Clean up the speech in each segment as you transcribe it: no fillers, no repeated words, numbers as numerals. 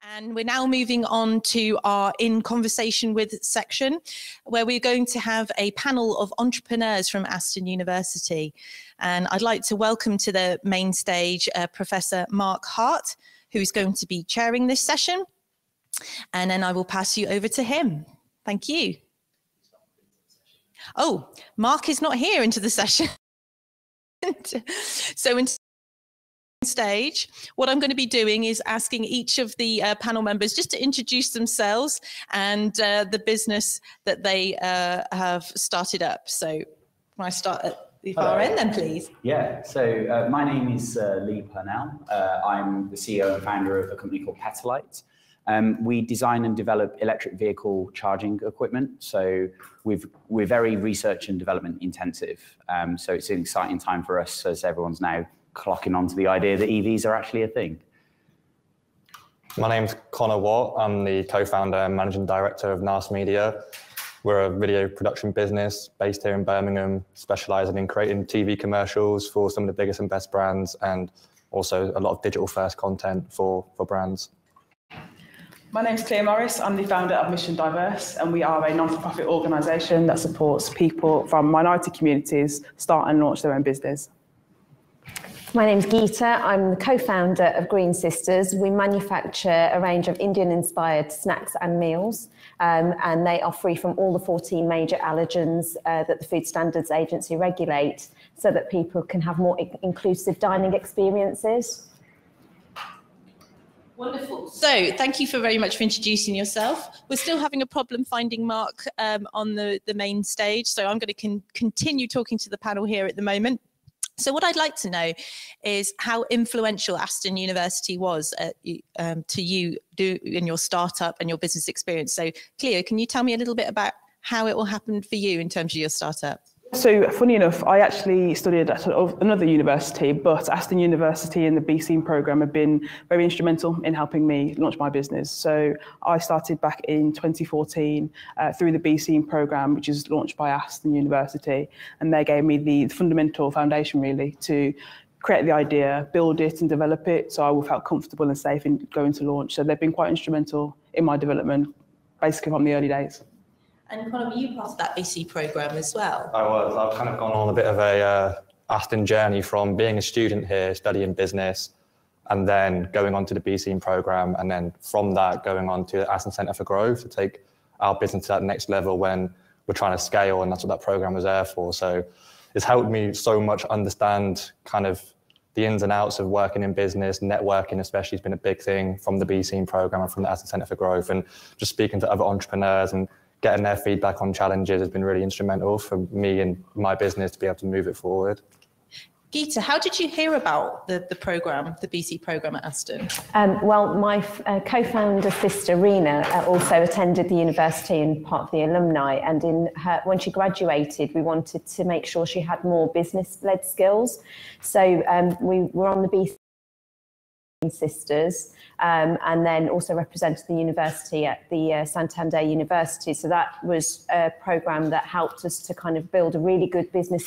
And we're now moving on to our In Conversation With section, where we're going to have a panel of entrepreneurs from Aston University. And I'd like to welcome to the main stage Professor Mark Hart, who's going to be chairing this session. And then I will pass you over to him. Thank you. Oh, Mark is not here into the session. So in stage, what I'm going to be doing is asking each of the panel members just to introduce themselves and the business that they have started up. So can I start at the far end then, please? Yeah, so my name is Leigh Purnell. I'm the CEO and founder of a company called Petalite. We design and develop electric vehicle charging equipment. So we're very research and development intensive. So it's an exciting time for us as everyone's now clocking onto the idea that EVs are actually a thing. My name's Connor Watt. I'm the co-founder and managing director of NAS Media. We're a video production business based here in Birmingham, specialising in creating TV commercials for some of the biggest and best brands, and also a lot of digital first content for brands. My name's Cleo. I'm the founder of Mission Diverse, and we are a non-for-profit organisation that supports people from minority communities start and launch their own business. My name's Geeta. I'm the co-founder of Green Sisters. We manufacture a range of Indian-inspired snacks and meals, and they are free from all the 14 major allergens that the Food Standards Agency regulate, so that people can have more inclusive dining experiences. Wonderful. So thank you very much for introducing yourself. We're still having a problem finding Mark on the main stage, so I'm going to continue talking to the panel here at the moment. So what I'd like to know is how influential Aston University was to you in your startup and your business experience. So Cleo, can you tell me a little bit about how it will happen for you in terms of your startup? So funny enough, I actually studied at another university, but Aston University and the BSEAM programme have been very instrumental in helping me launch my business. So I started back in 2014 through the BSEAM programme, which is launched by Aston University, and they gave me the fundamental foundation really to create the idea, build it and develop it, so I felt comfortable and safe in going to launch. So they've been quite instrumental in my development, basically from the early days. And Connor, were you part of that BC programme as well? I was. I've kind of gone on a bit of a Aston journey from being a student here, studying business, and then going on to the BC programme, and then from that going on to the Aston Centre for Growth to take our business to that next level when we're trying to scale, and that's what that programme was there for. So it's helped me so much understand kind of the ins and outs of working in business. Networking especially has been a big thing from the BC programme and from the Aston Centre for Growth, and just speaking to other entrepreneurs and getting their feedback on challenges has been really instrumental for me and my business to be able to move it forward. Geeta, how did you hear about the programme, the BC programme at Aston? Well, my co-founder sister, Rena, also attended the university and part of the alumni. And when she graduated, we wanted to make sure she had more business-led skills. So we were on the BC Sisters, and then also represented the university at the Santander University. So that was a programme that helped us to kind of build a really good business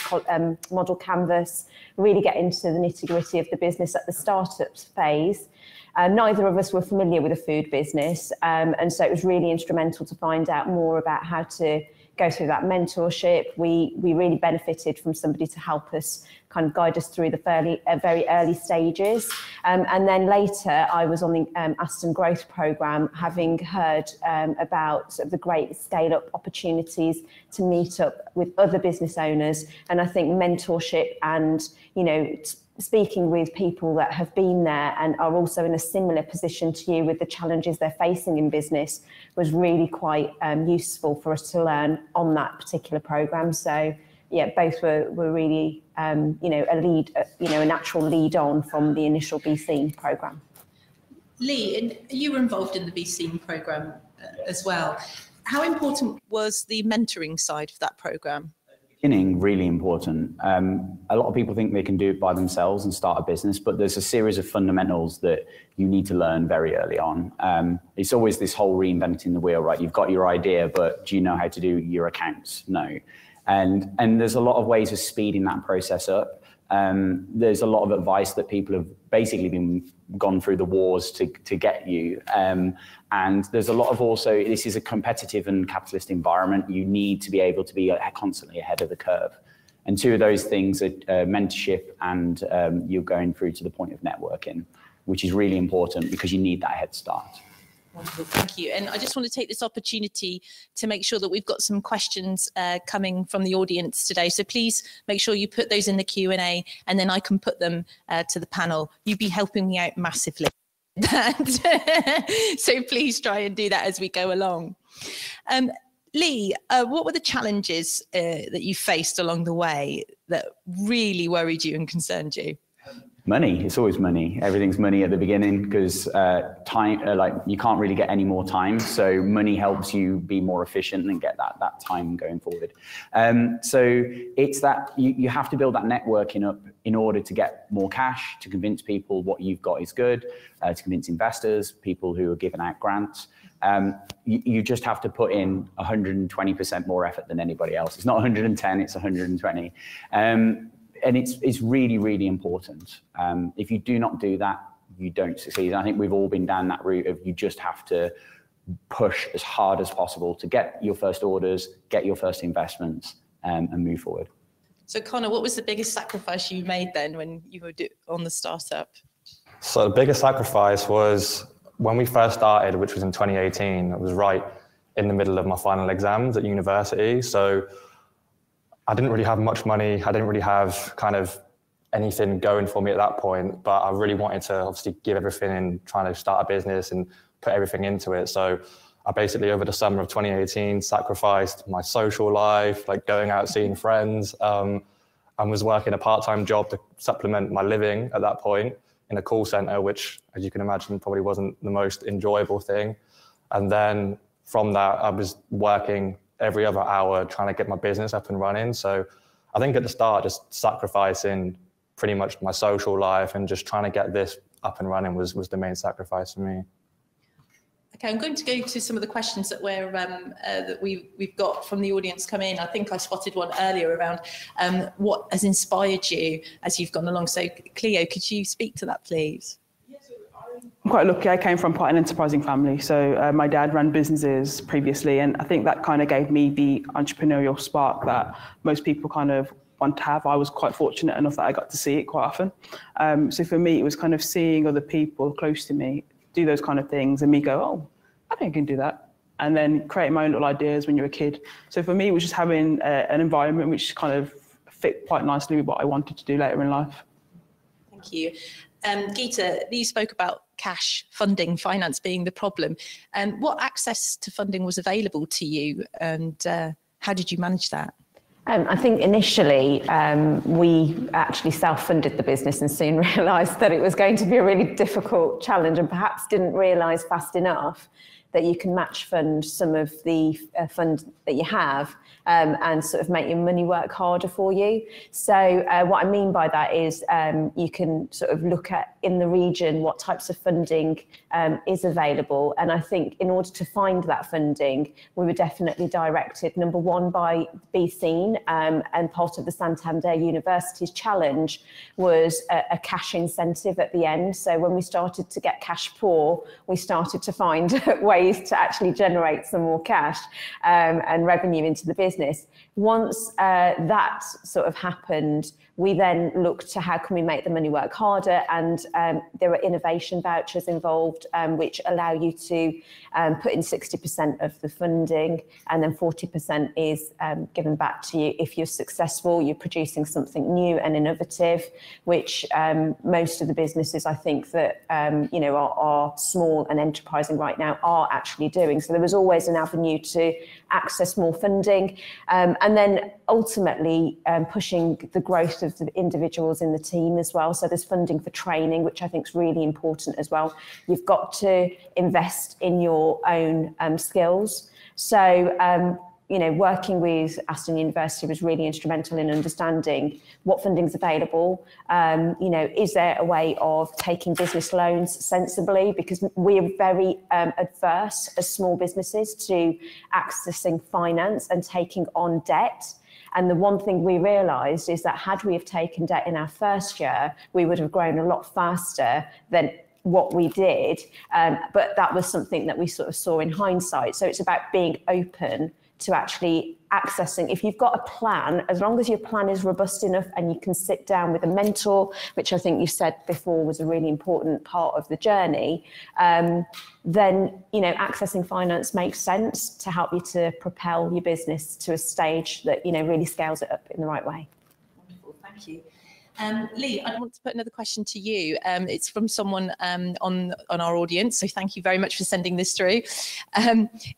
model canvas, really get into the nitty-gritty of the business at the startup phase. Neither of us were familiar with a food business, and so it was really instrumental to find out more about how to go through that mentorship. We really benefited from somebody to help us kind of guide us through the very early stages. And then later I was on the Aston Growth programme, having heard about sort of the great scale-up opportunities to meet up with other business owners. And I think mentorship and, you know, speaking with people that have been there and are also in a similar position to you with the challenges they're facing in business was really quite useful for us to learn on that particular programme. So yeah, both were really, you know, a natural lead on from the initial BC programme. Leigh, and you were involved in the BC programme as well. How important was the mentoring side of that programme? Really important. A lot of people think they can do it by themselves and start a business, but there's a series of fundamentals that you need to learn very early on. It's always this whole reinventing the wheel, right? You've got your idea, but do you know how to do your accounts? No. And there's a lot of ways of speeding that process up. There's a lot of advice that people have basically gone through the wars to get you. And there's a lot of also, this is a competitive and capitalist environment. You need to be able to be constantly ahead of the curve. And two of those things are mentorship and you're going through to the point of networking, which is really important because you need that head start. Wonderful, thank you. And I just want to take this opportunity to make sure that we've got some questions coming from the audience today. So please make sure you put those in the Q&A and then I can put them to the panel. You'd be helping me out massively. So please try and do that as we go along. Leigh, what were the challenges that you faced along the way that really worried you and concerned you? Money. It's always money. Everything's money at the beginning because time, like you can't really get any more time. So money helps you be more efficient and get that time going forward. So it's that you have to build that networking up in order to get more cash, to convince people what you've got is good, to convince investors, people who are giving out grants. You just have to put in 120% more effort than anybody else. It's not 110, it's 120. And it's really, really important. If you do not do that, you don't succeed. I think we've all been down that route of you just have to push as hard as possible to get your first orders, get your first investments, and move forward. So Connor, what was the biggest sacrifice you made then when you were on the startup? So the biggest sacrifice was when we first started, which was in 2018, it was right in the middle of my final exams at university. So I didn't really have much money. I didn't really have kind of anything going for me at that point, but I really wanted to obviously give everything in trying to start a business and put everything into it. So I basically, over the summer of 2018, sacrificed my social life, like going out, seeing friends, and was working a part-time job to supplement my living at that point in a call center, which, as you can imagine, probably wasn't the most enjoyable thing. And then from that, I was working every other hour trying to get my business up and running. So I think at the start, just sacrificing pretty much my social life and just trying to get this up and running was the main sacrifice for me. Okay, I'm going to go to some of the questions that we've got from the audience come in. I think I spotted one earlier around what has inspired you as you've gone along. So Cleo, could you speak to that, please? I'm quite lucky. I came from quite an enterprising family. So my dad ran businesses previously, and I think that kind of gave me the entrepreneurial spark that most people kind of want to have. I was quite fortunate enough that I got to see it quite often. So for me, it was kind of seeing other people close to me do those kind of things and me go, oh, I think I can do that. And then create my own little ideas when you're a kid. So for me, it was just having an environment which kind of fit quite nicely with what I wanted to do later in life. Thank you. Geeta, you spoke about cash funding, finance being the problem. What access to funding was available to you and how did you manage that? I think initially we actually self-funded the business and soon realised that it was going to be a really difficult challenge and perhaps didn't realise fast enough that you can match fund some of the fund that you have and sort of make your money work harder for you. So what I mean by that is you can sort of look at in the region what types of funding is available. And I think in order to find that funding, we were definitely directed, number one, by Be Seen, and part of the Santander University's challenge was a cash incentive at the end. So when we started to get cash poor, we started to find ways to actually generate some more cash and revenue into the business. Once that sort of happened, we then looked to how can we make the money work harder, and there are innovation vouchers involved which allow you to put in 60% of the funding, and then 40% is given back to you if you're successful, you're producing something new and innovative, which most of the businesses I think that are small and enterprising right now are actually doing. So there was always an avenue to access more funding, and then ultimately pushing the growth of the individuals in the team as well. So there's funding for training, which I think is really important as well. You've got to invest in your own skills. So, working with Aston University was really instrumental in understanding what funding's available. Is there a way of taking business loans sensibly? Because we're very adverse as small businesses to accessing finance and taking on debt. And the one thing we realised is that had we have taken debt in our first year, we would have grown a lot faster than what we did. But that was something that we sort of saw in hindsight. So it's about being open to actually accessing. If you've got a plan, as long as your plan is robust enough and you can sit down with a mentor, which I think you said before was a really important part of the journey, then, you know, accessing finance makes sense to help you to propel your business to a stage that, you know, really scales it up in the right way. Wonderful, thank you. Leigh, I want to put another question to you. It's from someone on our audience, so thank you very much for sending this through.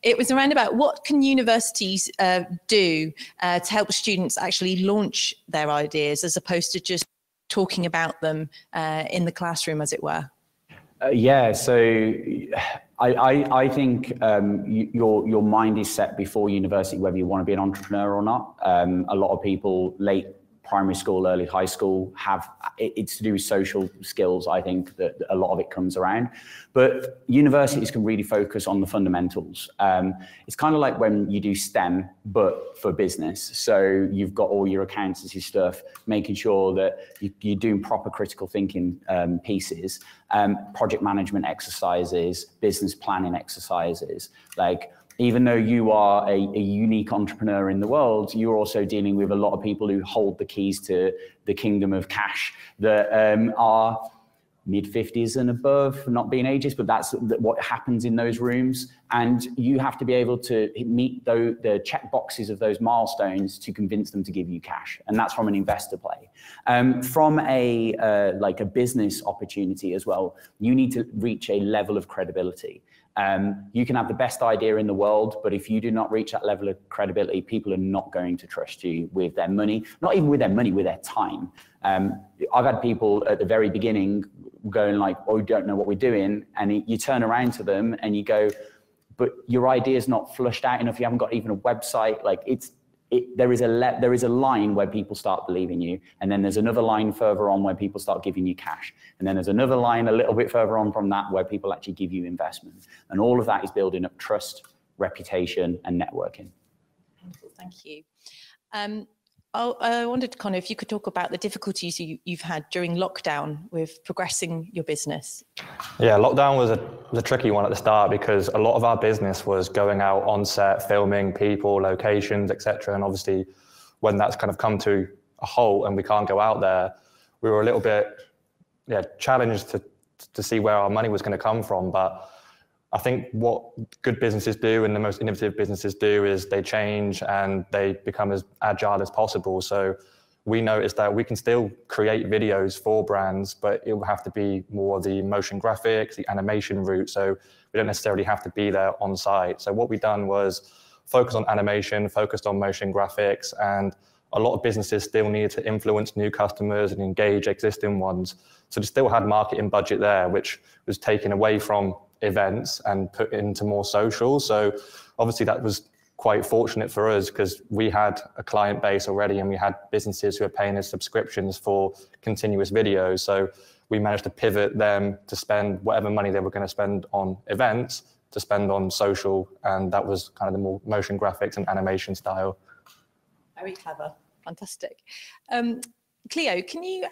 It was around about what can universities do to help students actually launch their ideas as opposed to just talking about them in the classroom, as it were? Yeah, so I think your mind is set before university, whether you want to be an entrepreneur or not. A lot of people late primary school, early high school it's to do with social skills. I think that a lot of it comes around, but universities can really focus on the fundamentals. It's kind of like when you do STEM, but for business. So you've got all your accountancy stuff, making sure that you're doing proper critical thinking pieces, project management exercises, business planning exercises, like, even though you are a unique entrepreneur in the world, you're also dealing with a lot of people who hold the keys to the kingdom of cash that are mid-50s and above, not being ageist, but that's what happens in those rooms. And you have to be able to meet the check boxes of those milestones to convince them to give you cash. And that's from an investor play. From like a business opportunity as well, you need to reach a level of credibility. You can have the best idea in the world, but if you do not reach that level of credibility, people are not going to trust you with their money, not even with their money, with their time. I've had people at the very beginning going like, oh, we don't know what we're doing. And you turn around to them and you go, but your idea is not flushed out enough. You haven't got even a website. Like there is a line where people start believing you, and then there's another line further on where people start giving you cash, and then there's another line a little bit further on from that where people actually give you investment, and all of that is building up trust, reputation, and networking. Wonderful, thank you. I wondered, Connor, if you could talk about the difficulties you've had during lockdown with progressing your business. Yeah, lockdown was a tricky one at the start because a lot of our business was going out on set, filming people, locations, etc. And obviously, when that's kind of come to a halt and we can't go out there, we were a little bit challenged to see where our money was going to come from. But I think what good businesses do and the most innovative businesses do is they change and they become as agile as possible. So we noticed that we can still create videos for brands, but it will have to be more the motion graphics, the animation route. So we don't necessarily have to be there on site. So what we've done was focus on animation, focused on motion graphics, and a lot of businesses still needed to influence new customers and engage existing ones. So they still had marketing budget there, which was taken away from events and put into more social. So obviously that was quite fortunate for us because we had a client base already and we had businesses who were paying us subscriptions for continuous videos. So we managed to pivot them to spend whatever money they were going to spend on events to spend on social, and that was kind of the more motion graphics and animation style. Very clever, fantastic. Cleo, can you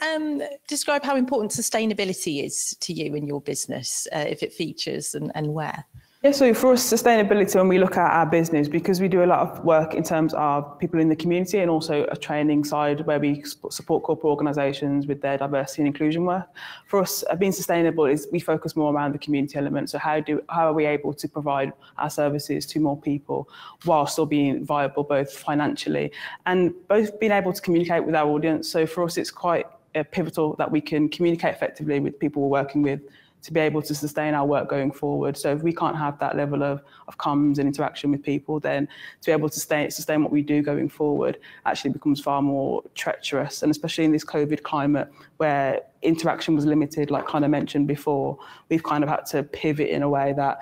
describe how important sustainability is to you in your business, if it features, and where? Yeah, so for us, sustainability, when we look at our business, because we do a lot of work in terms of people in the community and also a training side where we support corporate organisations with their diversity and inclusion work. For us, being sustainable is we focus more around the community element. So how are we able to provide our services to more people while still being viable both financially and both being able to communicate with our audience. So for us, it's quite pivotal that we can communicate effectively with people we're working with to be able to sustain our work going forward. So if we can't have that level of comms and interaction with people, then to be able to sustain what we do going forward actually becomes far more treacherous. And especially in this COVID climate where interaction was limited, like kind of mentioned before, we've kind of had to pivot in a way that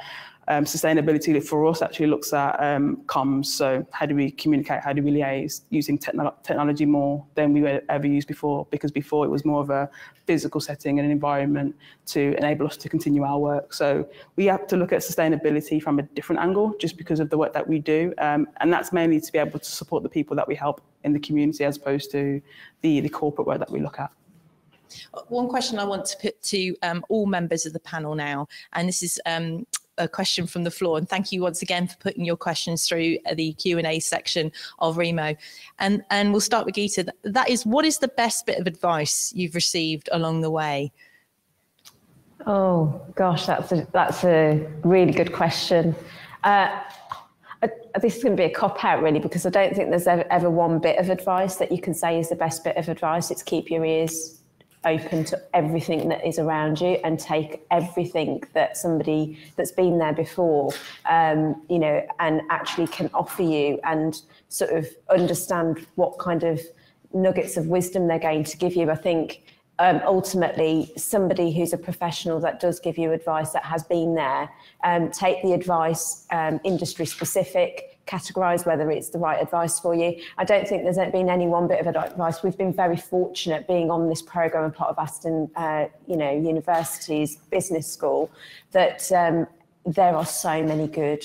Sustainability for us actually looks at comms. So how do we communicate? How do we liaise using technology more than we ever used before? Because before it was more of a physical setting and an environment to enable us to continue our work. So we have to look at sustainability from a different angle just because of the work that we do. And that's mainly to be able to support the people that we help in the community as opposed to the corporate work that we look at. One question I want to put to all members of the panel now, and this is a question from the floor, and thank you once again for putting your questions through the Q&A section of Remo. And we'll start with Geeta. That is, what is the best bit of advice you've received along the way? Oh gosh, that's a really good question. This is going to be a cop-out really, because I don't think there's ever one bit of advice that you can say is the best bit of advice. It's keep your ears open to everything that is around you and take everything that somebody that's been there before, you know, and actually can offer you, and sort of understand what kind of nuggets of wisdom they're going to give you. I think ultimately somebody who's a professional that does give you advice that has been there, take the advice industry specific, categorise whether it's the right advice for you. I don't think there's been any one bit of advice. We've been very fortunate being on this programme and part of Aston University's business school, that there are so many good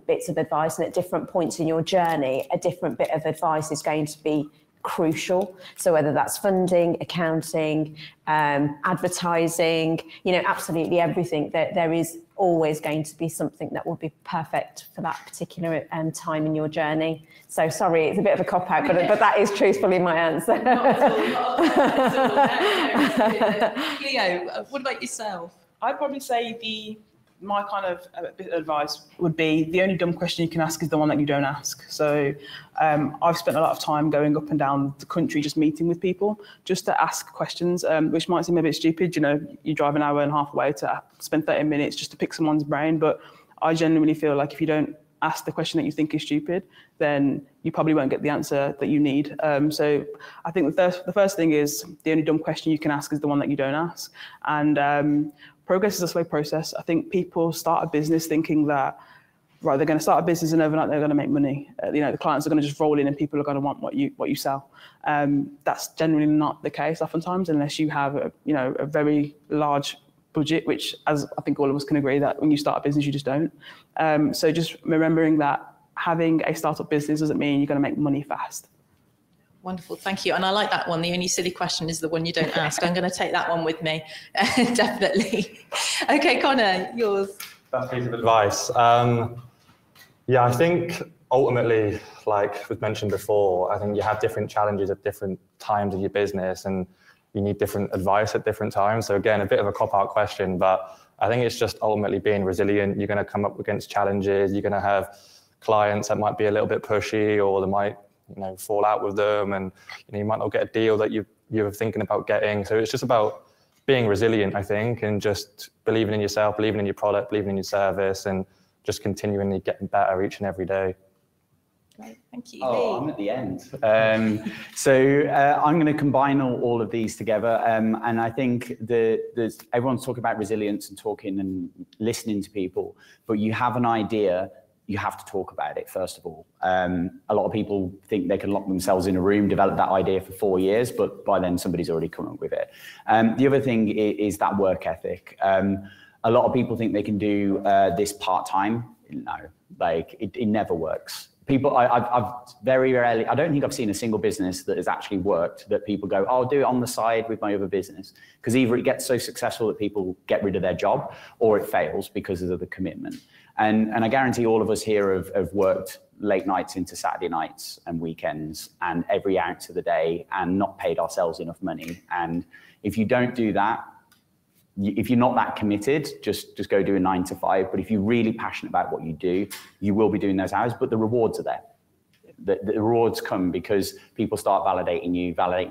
bits of advice, and at different points in your journey, a different bit of advice is going to be crucial. So whether that's funding, accounting, advertising, you know, absolutely everything, there is always going to be something that will be perfect for that particular time in your journey. So sorry, it's a bit of a cop-out, but that is truthfully my answer. Cleo, what about yourself? I'd probably say my kind of bit of advice would be the only dumb question you can ask is the one that you don't ask. So I've spent a lot of time going up and down the country just meeting with people just to ask questions, which might seem a bit stupid. You know, you drive an hour and a half away to spend 30 minutes just to pick someone's brain. But I genuinely feel like if you don't ask the question that you think is stupid, then you probably won't get the answer that you need. So I think the first thing is the only dumb question you can ask is the one that you don't ask. And progress is a slow process. I think people start a business thinking that, right, they're going to start a business and overnight they're going to make money. You know, the clients are going to just roll in and people are going to want what you sell. That's generally not the case oftentimes, unless you have a very large budget, which, as I think all of us can agree, that when you start a business you just don't. So just remembering that having a startup business doesn't mean you're going to make money fast. Wonderful, thank you. And I like that one. The only silly question is the one you don't ask. I'm going to take that one with me, definitely. Okay, Connor, yours. Best piece of advice. Yeah, I think ultimately, like was mentioned before, I think you have different challenges at different times of your business, and you need different advice at different times. So again, a bit of a cop-out question, but I think it's just ultimately being resilient. You're going to come up against challenges. You're going to have clients that might be a little bit pushy, or they might fall out with them, and you might not get a deal that you're thinking about getting. So it's just about being resilient, I think, and just believing in yourself, believing in your product, believing in your service, and just continually getting better each and every day. Great, thank you. Oh, I'm at the end. So I'm going to combine all of these together. And I think everyone's talking about resilience and talking and listening to people, but you have an idea, you have to talk about it, first of all. A lot of people think they can lock themselves in a room, develop that idea for 4 years, but by then somebody's already come up with it. The other thing is that work ethic. A lot of people think they can do this part-time. No, it never works. People, I've very rarely, I don't think I've seen a single business that has actually worked that people go, oh, I'll do it on the side with my other business. Because either it gets so successful that people get rid of their job, or it fails because of the commitment. And I guarantee all of us here have worked late nights into Saturday nights and weekends and every ounce of the day and not paid ourselves enough money. And if you don't do that, if you're not that committed, just go do a 9 to 5. But if you're really passionate about what you do, you will be doing those hours, but the rewards are there. The rewards come because people start validating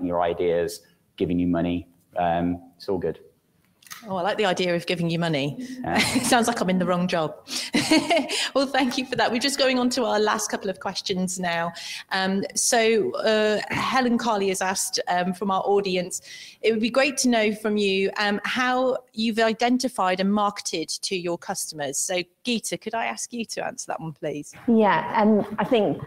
your ideas, giving you money. It's all good. Oh, I like the idea of giving you money. It sounds like I'm in the wrong job. Well, thank you for that. We're just going on to our last couple of questions now. Helen Carley has asked from our audience, it would be great to know from you how you've identified and marketed to your customers. So Geeta, could I ask you to answer that one, please? Yeah, I think,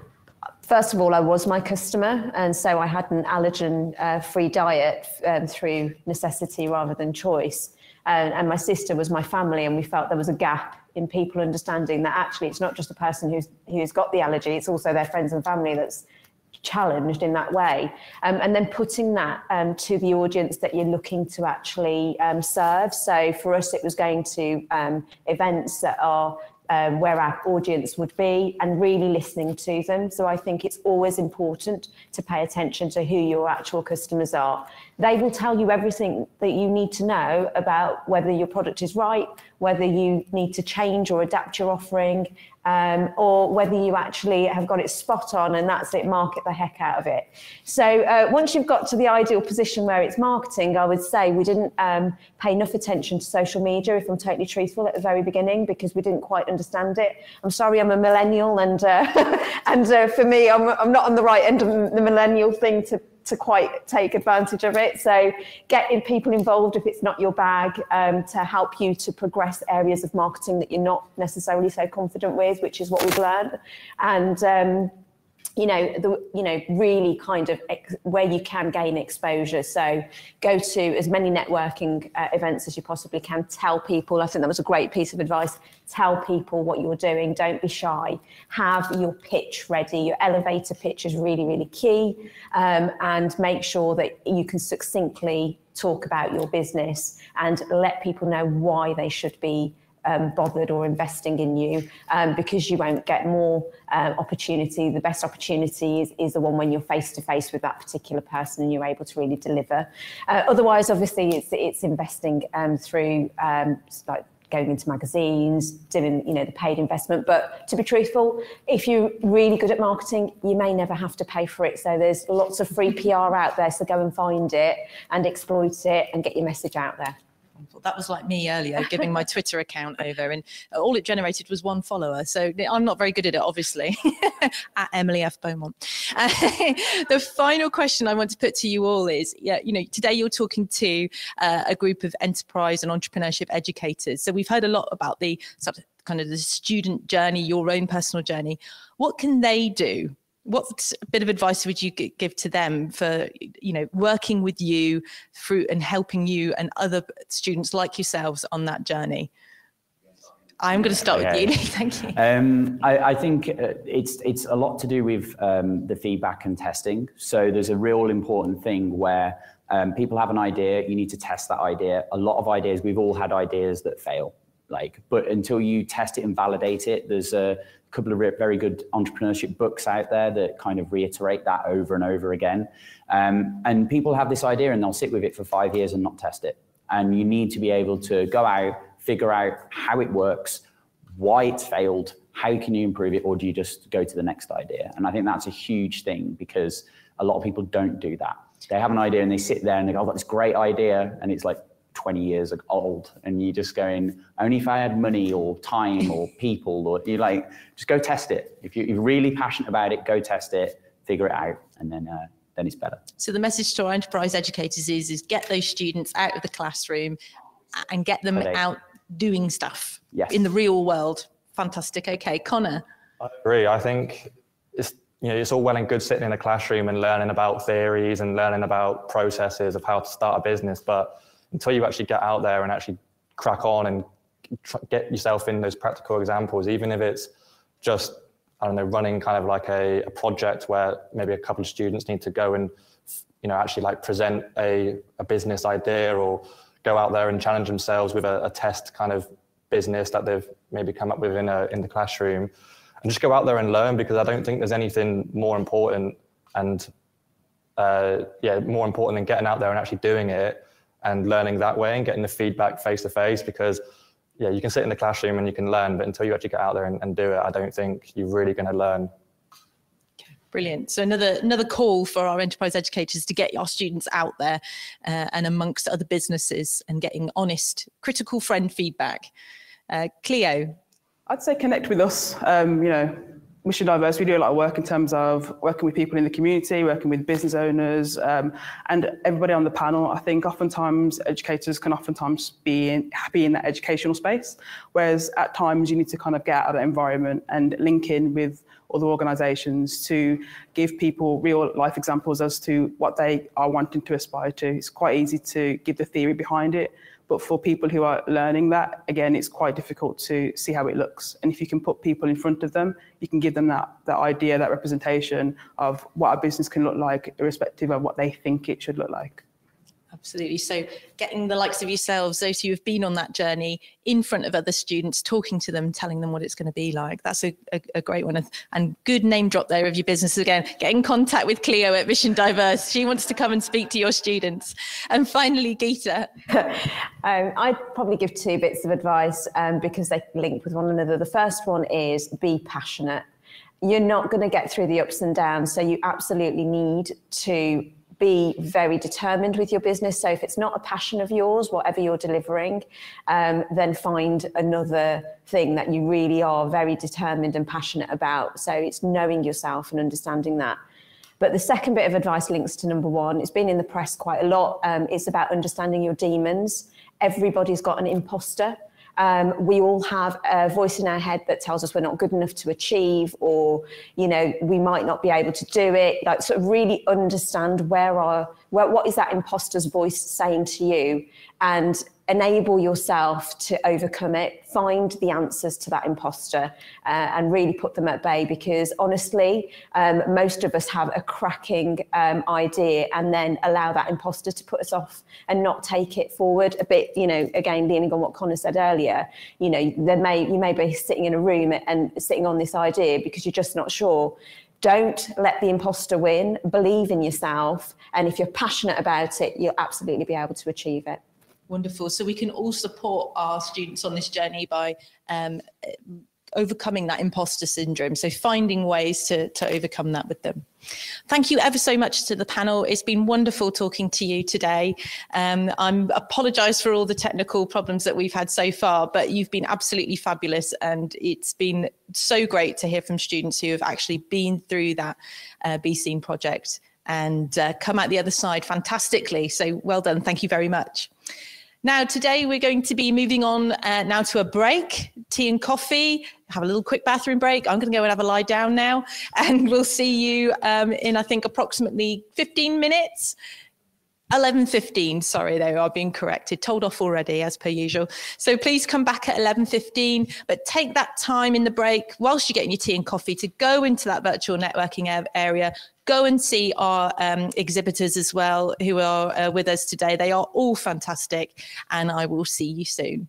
first of all, I was my customer, and so I had an allergen-free diet through necessity rather than choice. And my sister was my family, and we felt there was a gap in people understanding that actually it's not just the person who's got the allergy, it's also their friends and family that's challenged in that way. And then putting that to the audience that you're looking to actually serve. So for us, it was going to events that are where our audience would be and really listening to them. So I think it's always important to pay attention to who your actual customers are. They will tell you everything that you need to know about whether your product is right, whether you need to change or adapt your offering, or whether you actually have got it spot on and that's it, market the heck out of it. So once you've got to the ideal position where it's marketing, I would say we didn't pay enough attention to social media, if I'm totally truthful, at the very beginning, because we didn't quite understand it. I'm sorry, I'm a millennial, and for me, I'm not on the right end of the millennial thing to quite take advantage of it. So getting people involved if it's not your bag, to help you to progress areas of marketing that you're not necessarily so confident with, which is what we've learned. And really kind of where you can gain exposure. So go to as many networking events as you possibly can. Tell people, I think that was a great piece of advice. Tell people what you're doing. Don't be shy. Have your pitch ready. Your elevator pitch is really, really key. And make sure that you can succinctly talk about your business and let people know why they should be bothered or investing in you, because you won't get more opportunity. The best opportunity is the one when you're face to face with that particular person and you're able to really deliver. Otherwise, obviously, it's investing through like going into magazines, doing the paid investment. But to be truthful, if you're really good at marketing, you may never have to pay for it. So there's lots of free PR out there. So go and find it and exploit it and get your message out there. That was like me earlier, giving my Twitter account over, and all it generated was one follower. So I'm not very good at it, obviously. At Emily F. Beaumont. The final question I want to put to you all is, today you're talking to a group of enterprise and entrepreneurship educators. So we've heard a lot about the sort of kind of the student journey, your own personal journey. What can they do? What bit of advice would you give to them for, working with you through and helping you and other students like yourselves on that journey? I'm going to start with you. Thank you. I think it's a lot to do with the feedback and testing. So there's a real important thing where people have an idea, you need to test that idea. A lot of ideas, we've all had ideas that fail. But until you test it and validate it, there's a couple of very good entrepreneurship books out there that kind of reiterate that over and over again. And people have this idea and they'll sit with it for 5 years and not test it. And you need to be able to go out, figure out how it works, why it's failed, how can you improve it, or do you just go to the next idea? And I think that's a huge thing because a lot of people don't do that. They have an idea and they sit there and they go, I've got this great idea, and it's like 20 years old, and you're just going, only if I had money or time or people, or you're like, just go test it. If you're really passionate about it, go test it, figure it out, and then it's better. So the message to our enterprise educators is get those students out of the classroom and get them out doing stuff in the real world. Fantastic. Okay, Connor. I agree. I think it's all well and good sitting in a classroom and learning about theories and learning about processes of how to start a business, but until you actually get out there and actually crack on and get yourself in those practical examples, even if it's just, running kind of like a project where maybe a couple of students need to go and, actually like present a business idea, or go out there and challenge themselves with a test kind of business that they've maybe come up with in the classroom, and just go out there and learn, because I don't think there's anything more important and more important than getting out there and actually doing it and learning that way and getting the feedback face to face. Because you can sit in the classroom and you can learn, but until you actually get out there and do it, I don't think you're really going to learn. Brilliant. So another call for our enterprise educators to get our students out there and amongst other businesses and getting honest, critical friend feedback. Cleo. I'd say connect with us. Mission Diverse, we do a lot of work in terms of working with people in the community, working with business owners, and everybody on the panel. I think oftentimes educators can be happy in that educational space, whereas at times you need to kind of get out of that environment and link in with other organisations to give people real life examples as to what they are wanting to aspire to. It's quite easy to give the theory behind it, but for people who are learning that, again, it's quite difficult to see how it looks. And if you can put people in front of them, you can give them that idea, that representation of what a business can look like, irrespective of what they think it should look like. Absolutely. So getting the likes of yourselves, those who have been on that journey, in front of other students, talking to them, telling them what it's going to be like. That's a great one. And good name drop there of your business again. Get in contact with Cleo at Mission Diverse. She wants to come and speak to your students. And finally, Geeta. I'd probably give two bits of advice because they link with one another. The first one is be passionate. You're not going to get through the ups and downs, so you absolutely need to be very determined with your business. So if it's not a passion of yours, whatever you're delivering, then find another thing that you really are very determined and passionate about. So it's knowing yourself and understanding that. But the second bit of advice links to number one. It's been in the press quite a lot. It's about understanding your demons. Everybody's got an imposter. We all have a voice in our head that tells us we're not good enough to achieve, or, we might not be able to do it. Like, sort of really understand what is that imposter's voice saying to you, and enable yourself to overcome it. Find the answers to that imposter and really put them at bay, because honestly, most of us have a cracking idea and then allow that imposter to put us off and not take it forward a bit. Again, leaning on what Connor said earlier, you may be sitting in a room and sitting on this idea because you're just not sure. Don't let the imposter win. Believe in yourself. And if you're passionate about it, you'll absolutely be able to achieve it. Wonderful. So we can all support our students on this journey by overcoming that imposter syndrome. So finding ways to overcome that with them. Thank you ever so much to the panel. It's been wonderful talking to you today. I apologise for all the technical problems that we've had so far, but you've been absolutely fabulous. And it's been so great to hear from students who have actually been through that BSEAM project and come out the other side fantastically. So well done. Thank you very much. Now, today we're going to be moving on now to a break, tea and coffee, have a little quick bathroom break. I'm going to go and have a lie down now, and we'll see you in, I think, approximately 15 minutes. 11:15, sorry, they are being corrected, told off already as per usual. So please come back at 11:15, but take that time in the break whilst you're getting your tea and coffee to go into that virtual networking area. Go and see our exhibitors as well who are with us today. They are all fantastic, and I will see you soon.